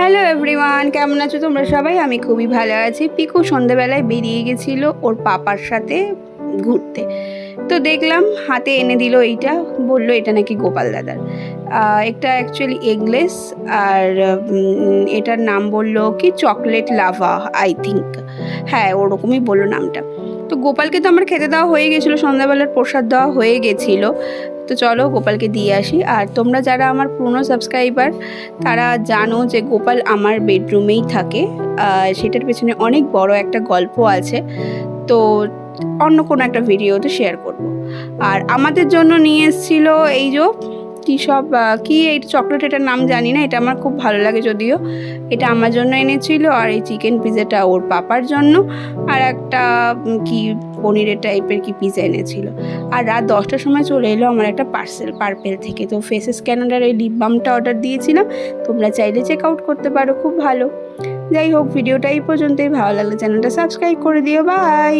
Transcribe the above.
Hello everyone, কেমন আছো তোমরা সবাই? আমি খুবই ভালো আছি। পিকু সন্ধেবেলায় বেরিয়ে গেছিলো ওর পাপার সাথে ঘুরতে। তো দেখলাম হাতে এনে দিল এইটা, বললো এটা নাকি গোপাল দাদার। এটা অ্যাকচুয়ালি এগলেস, আর এটার নাম বললো কি চকলেট লাভা, আই থিঙ্ক। হ্যাঁ, ওরকমই বললো নামটা। তো গোপালকে তো আমার খেতে দেওয়া হয়ে গেছিলো, সন্ধ্যাবেলার প্রসাদ দেওয়া হয়ে গেছিলো। তো চলো গোপালকে দিয়ে আসি। আর তোমরা যারা আমার পুরনো সাবস্ক্রাইবার তারা জানো যে গোপাল আমার বেডরুমেই থাকে। সেটার পেছনে অনেক বড় একটা গল্প আছে, তো অন্য কোনো একটা ভিডিওতে শেয়ার করব। আর আমাদের জন্য নিয়ে এসেছিল এই যে কী সব কি এই চকলেট, এটার নাম জানি না, এটা আমার খুব ভালো লাগে যদিও। এটা আমার জন্য এনেছিল, আর এই চিকেন পিজাটা ওর পাপার জন্য, আর একটা কি পনিরের টাইপের কি পিজা এনেছিল। আর রাত 10টার সময় চলে এলো আমার একটা পার্সেল পার্পেল থেকে। তো ফেসেস ক্যানাডার এই লিপ বামটা অর্ডার দিয়েছিলাম, তোমরা চাইলে চেক আউট করতে পারো, খুব ভালো। যাই হোক, ভিডিওটা এই পর্যন্তই। ভালো লাগলে চ্যানেলটা সাবস্ক্রাইব করে দিও। বাই।